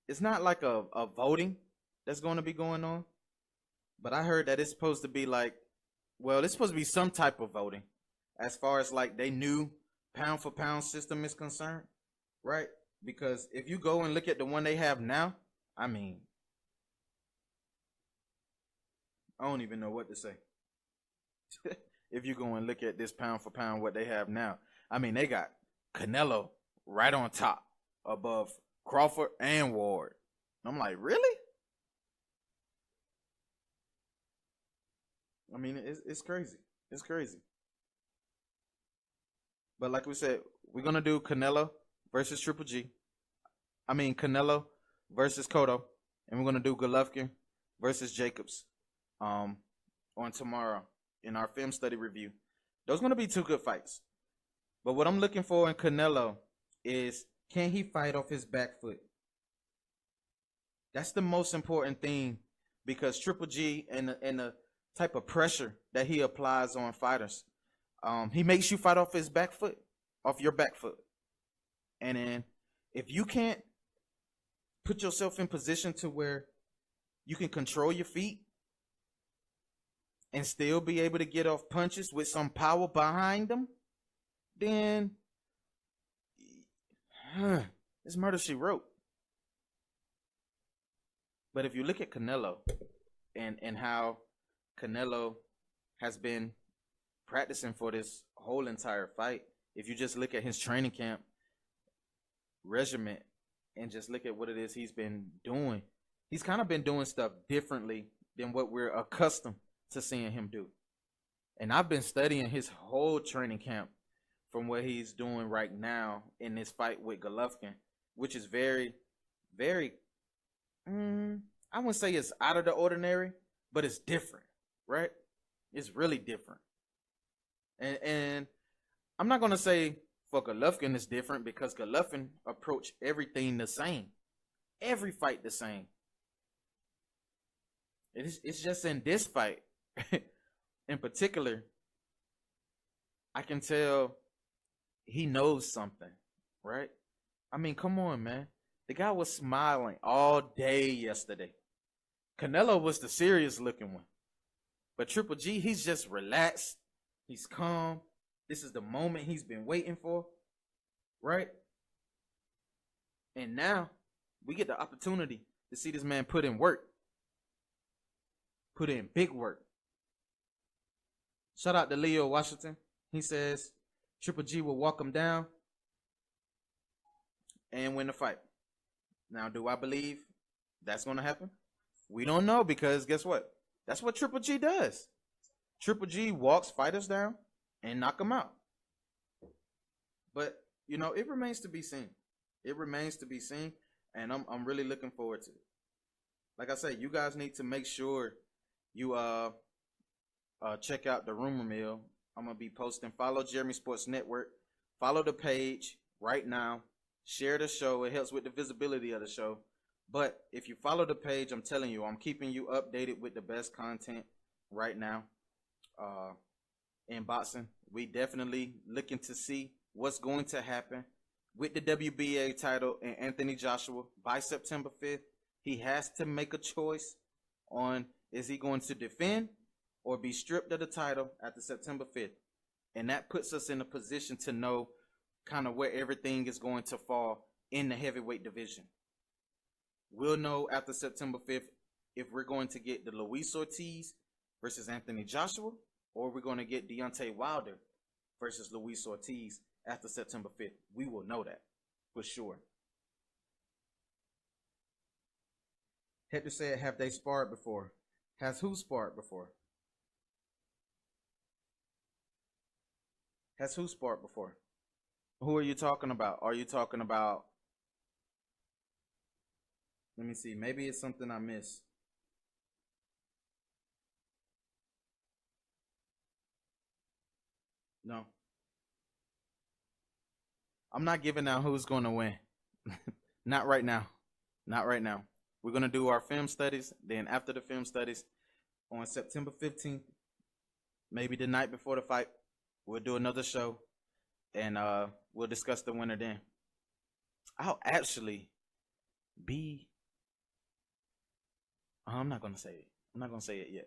It's not like a voting that's going to be going on, but I heard that it's supposed to be like, well, it's supposed to be some type of voting as far as like they new pound for pound system is concerned, right? Because if you go and look at the one they have now, I mean, I don't even know what to say. If you go and look at this pound for pound what they have now, I mean, they got Canelo right on top above Crawford and Ward. I'm like, really? I mean, it's crazy. It's crazy. But like we said, we're gonna do Canelo versus Triple G. I mean, Canelo versus Cotto, and we're gonna do Golovkin versus Jacobs on tomorrow in our film study review. Those are gonna be two good fights. But what I'm looking for in Canelo is, can he fight off his back foot? That's the most important thing, because Triple G and the type of pressure that he applies on fighters, he makes you fight off his back foot, off your back foot. And then if you can't put yourself in position to where you can control your feet and still be able to get off punches with some power behind them, then it's murder she wrote. But if you look at Canelo and how Canelo has been practicing for this whole entire fight, if you just look at his training camp regimen and just look at what it is he's been doing, he's kind of been doing stuff differently than what we're accustomed to seeing him do. And I've been studying his whole training camp from what he's doing right now in this fight with Golovkin, which is very, very, I wouldn't say it's out of the ordinary, but it's different, right? It's really different. And I'm not going to say for Golovkin it's different, because Golovkin approached everything the same. Every fight the same. It's just in this fight, in particular, I can tell he knows something, right? I mean, come on, man. The guy was smiling all day yesterday. Canelo was the serious looking one. But Triple G, he's just relaxed. He's calm. This is the moment he's been waiting for, right? And now we get the opportunity to see this man put in work. Put in big work. Shout out to Leo Washington. He says Triple G will walk him down. and win the fight. Now, do I believe that's going to happen? We don't know, because guess what? That's what Triple G does. Triple G walks fighters down and knock them out. But, you know, it remains to be seen. It remains to be seen, and I'm really looking forward to it. Like I said, you guys need to make sure you check out the Rumor Mill. I'm going to be posting. Follow Jeremy Sports Network. Follow the page right now. Share the show. It helps with the visibility of the show. But if you follow the page, I'm telling you, I'm keeping you updated with the best content right now in boxing. We definitely looking to see what's going to happen with the WBA title and Anthony Joshua by September 5th. He has to make a choice on, is he going to defend or be stripped of the title after September 5th. And that puts us in a position to know kind of where everything is going to fall in the heavyweight division. We'll know after September 5th if we're going to get the Luis Ortiz versus Anthony Joshua, or we're going to get Deontay Wilder versus Luis Ortiz after September 5th. We will know that for sure. Hector said, have they sparred before? Has who sparred before? Has who sparred before? Who are you talking about? Are you talking about... Let me see. Maybe it's something I missed. No. I'm not giving out who's going to win. Not right now. Not right now. We're going to do our film studies. Then after the film studies, on September 15th, maybe the night before the fight, we'll do another show. And we'll discuss the winner then. I'll actually be... I'm not going to say it. I'm not going to say it yet.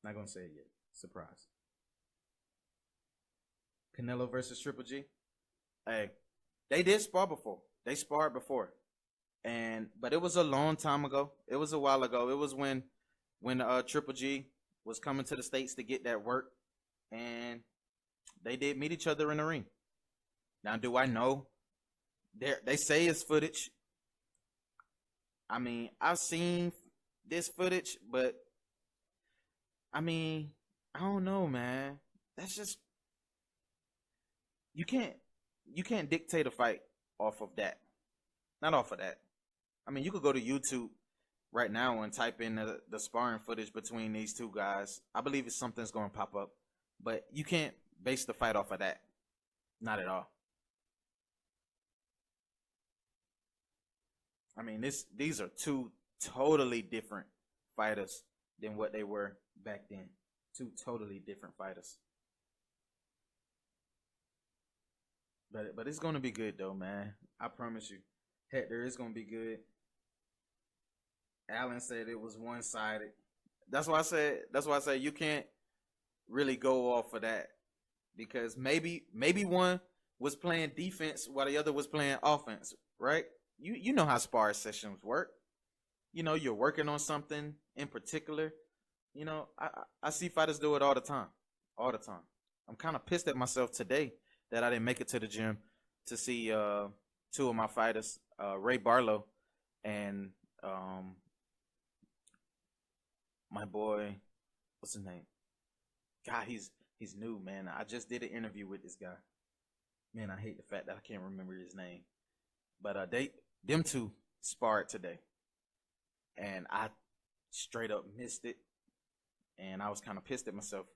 Not going to say it yet. Surprise. Canelo versus Triple G. Hey, they did spar before. They sparred before. But it was a long time ago. It was a while ago. It was when Triple G was coming to the States to get that work. And they did meet each other in the ring. Now, do I know? They say it's footage. I mean, I've seen this footage, but I mean, I don't know, man. That's just, you can't dictate a fight off of that. Not off of that. I mean, you could go to YouTube right now and type in the sparring footage between these two guys. I believe it's something's going to pop up, but you can't base the fight off of that. Not at all. I mean, these are two totally different fighters than what they were back then. Two totally different fighters. But it's going to be good, though, man. I promise you. Hector, it's going to be good. Allen said it was one-sided. That's why I say you can't really go off of that, because maybe one was playing defense while the other was playing offense, right? You know how sparring sessions work. You know, you're working on something in particular. You know, I see fighters do it all the time. All the time. I'm kind of pissed at myself today that I didn't make it to the gym to see two of my fighters, Ray Barlow and my boy, what's his name? God, he's new, man. I just did an interview with this guy. Man, I hate the fact that I can't remember his name. But them two sparred today. And I straight up missed it. And I was kind of pissed at myself.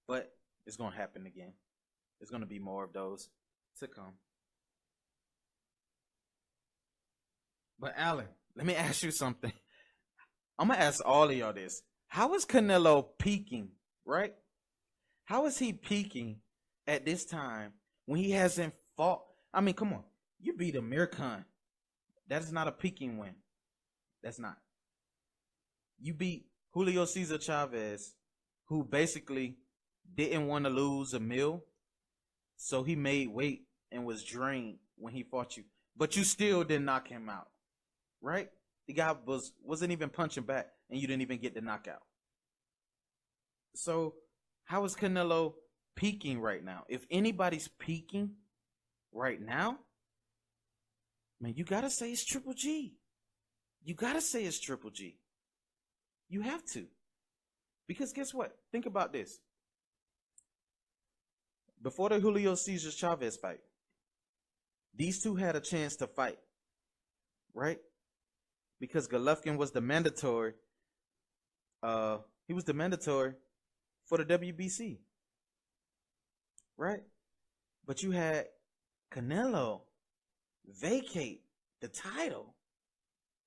But it's going to happen again. There's going to be more of those to come. But Alan, let me ask you something. I'm going to ask all of y'all this. How is Canelo peaking, right? How is he peaking at this time when he hasn't fought? I mean, come on. You beat Amir Khan. That is not a peaking win. That's not. You beat Julio Cesar Chavez, who basically didn't want to lose a meal, so he made weight and was drained when he fought you. But you still didn't knock him out, right? The guy wasn't even punching back, and you didn't even get the knockout. So how is Canelo peaking right now? If anybody's peaking right now, Man, you gotta say it's Triple G. You gotta say it's Triple G. You have to. Because guess what? Think about this. Before the Julio Cesar Chavez fight, these two had a chance to fight, right? Because Golovkin was the mandatory. He was the mandatory for the WBC, right? But you had Canelo vacate the title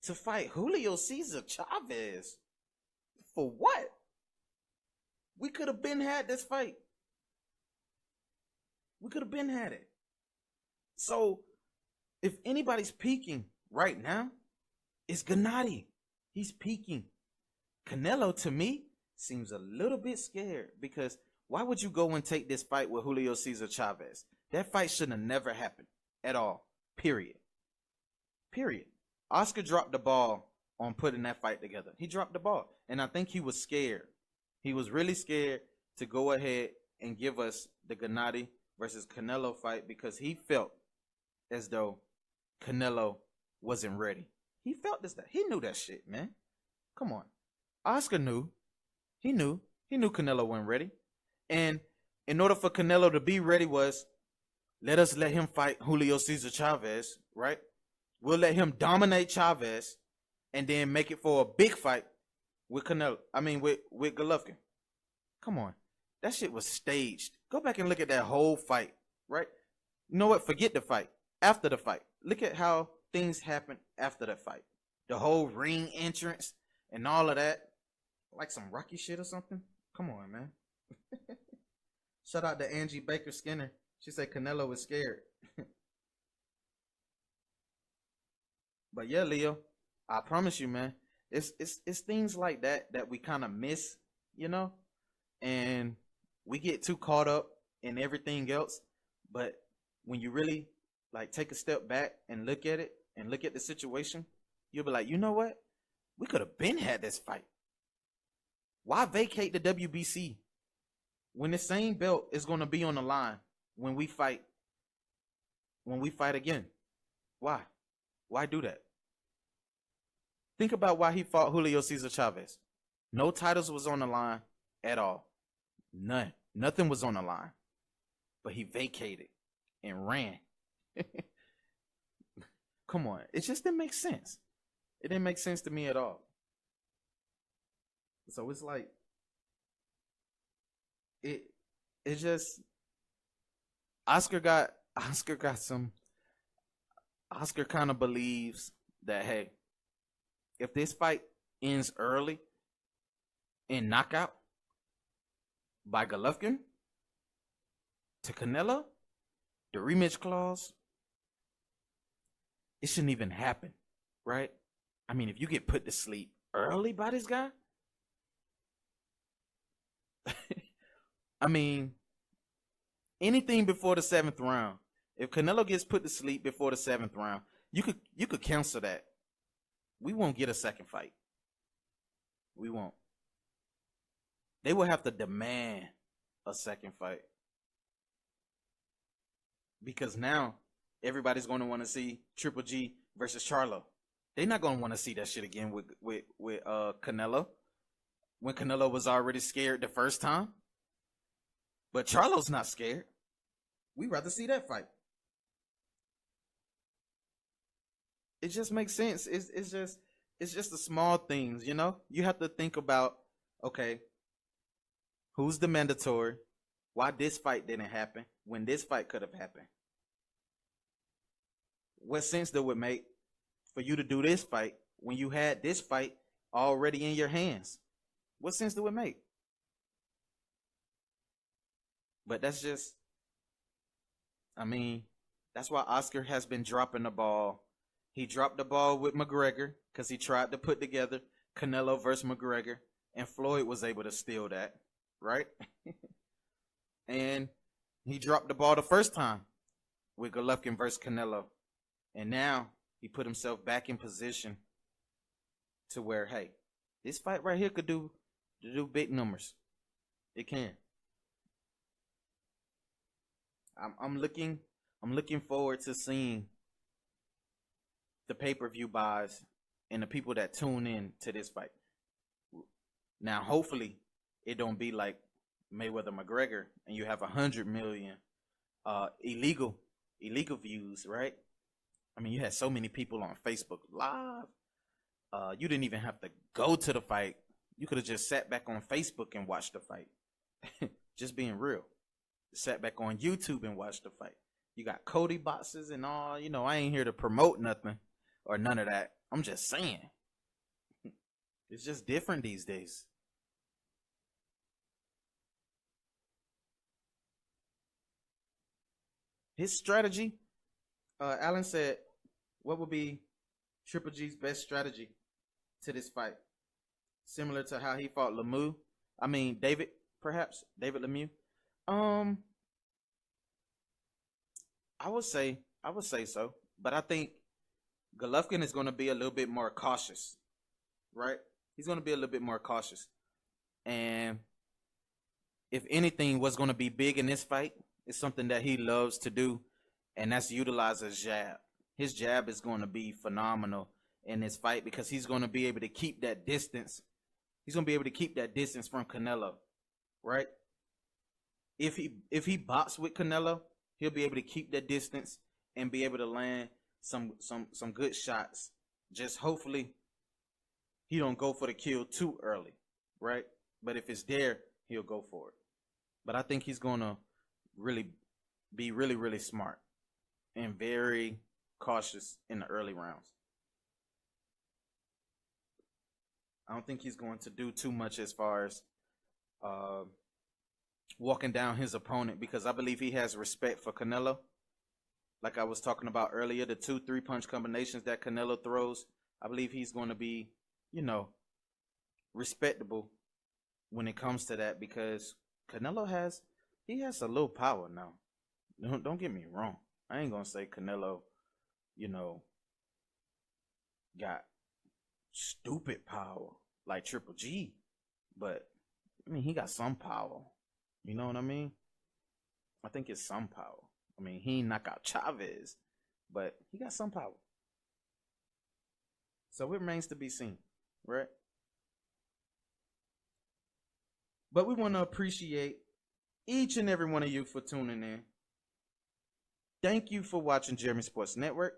to fight Julio Cesar Chavez. For what? We could have been had this fight. We could have been had it. So, if anybody's peaking right now, it's Gennady. He's peaking. Canelo, to me, seems a little bit scared because why would you go and take this fight with Julio Cesar Chavez? That fight shouldn't have never happened at all. Period. Period. Oscar dropped the ball on putting that fight together. He dropped the ball. And I think he was scared. He was really scared to go ahead and give us the Gennady versus Canelo fight because he felt as though Canelo wasn't ready. He felt this. He knew that shit, man. Come on. Oscar knew. He knew. He knew Canelo wasn't ready. And in order for Canelo to be ready was, let him fight Julio Cesar Chavez, right? We'll let him dominate Chavez and then make it for a big fight with Canelo. I mean, with Golovkin. Come on. That shit was staged. Go back and look at that whole fight, right? You know what? Forget the fight. After the fight. Look at how things happened after the fight. The whole ring entrance and all of that. Like some Rocky shit or something. Come on, man. Shout out to Angie Baker Skinner. She said Canelo was scared. But yeah, Leo, I promise you, man, it's things like that we kind of miss, you know? And we get too caught up in everything else. But when you really like take a step back and look at it and look at the situation, you'll be like, you know what? We could have been had this fight. Why vacate the WBC when the same belt is going to be on the line when we fight again? Why? Why do that? Think about why he fought Julio Cesar Chavez. No titles was on the line at all. None. Nothing was on the line. But he vacated and ran. Come on. It just didn't make sense. It didn't make sense to me at all. So it's like it just Oscar kind of believes that, hey, if this fight ends early in knockout by Golovkin to Canelo, the rematch clause, it shouldn't even happen, right? I mean, if you get put to sleep early by this guy, I mean, anything before the 7th round, if Canelo gets put to sleep before the 7th round, you could cancel that. We won't get a second fight. We won't. They will have to demand a second fight. Because now everybody's going to want to see Triple G versus Charlo. They're not going to want to see that shit again with Canelo. When Canelo was already scared the first time. But Charlo's not scared. We'd rather see that fight. It just makes sense. It's just the small things, you know? You have to think about, okay, who's the mandatory? Why this fight didn't happen when this fight could have happened? What sense does it make for you to do this fight when you had this fight already in your hands? What sense do it make? But that's just, I mean, that's why Oscar has been dropping the ball. He dropped the ball with McGregor because he tried to put together Canelo versus McGregor, and Floyd was able to steal that, right? And he dropped the ball the first time with Golovkin versus Canelo. And now he put himself back in position to where, hey, this fight right here could do big numbers. It can. I'm looking forward to seeing the pay-per-view buys and the people that tune in to this fight. Now, hopefully, it don't be like Mayweather McGregor and you have 100 million illegal views, right? I mean, you had so many people on Facebook Live. You didn't even have to go to the fight. You could have just sat back on Facebook and watched the fight. Just being real. Sat back on YouTube and watched the fight. You got Cody boxes and all. You know, I ain't here to promote nothing or none of that. I'm just saying. It's just different these days. His strategy, Alan said, what would be Triple G's best strategy to this fight? Similar to how he fought David, perhaps? David Lemieux? I would say so. But I think Golovkin is going to be a little bit more cautious, right? He's going to be a little bit more cautious. And if anything, what's going to be big in this fight is something that he loves to do, and that's utilize his jab. His jab is going to be phenomenal in this fight because he's going to be able to keep that distance. He's going to be able to keep that distance from Canelo, right? If he boxes with Canelo, he'll be able to keep that distance and be able to land some good shots. Just hopefully he don't go for the kill too early, right? But if it's there, he'll go for it. But I think he's going to be really smart and very cautious in the early rounds. I don't think he's going to do too much as far as walking down his opponent because I believe he has respect for Canelo. Like I was talking about earlier, the 2-3 punch combinations that Canelo throws, I believe he's going to be, respectable when it comes to that because Canelo has a little power now. Don't get me wrong. I ain't gonna say Canelo, got stupid power like Triple G, but I mean he got some power. You know what I mean? I think it's some power. I mean he ain't knock out Chavez, but he got some power. So it remains to be seen, right? But we want to appreciate each and every one of you for tuning in. Thank you for watching Jeremy Sports Network.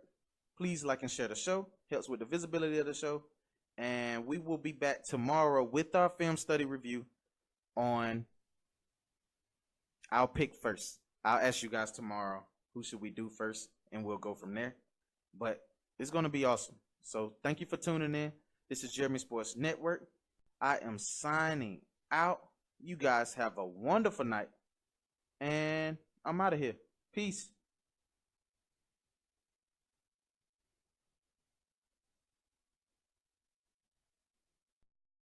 Please like and share the show. Helps with the visibility of the show. And we will be back tomorrow with our film study review on I'll pick first. I'll ask you guys tomorrow who should we do first, and we'll go from there. But it's going to be awesome. So thank you for tuning in. This is Jeremy Sports Network. I am signing out. You guys have a wonderful night. And I'm out of here. Peace.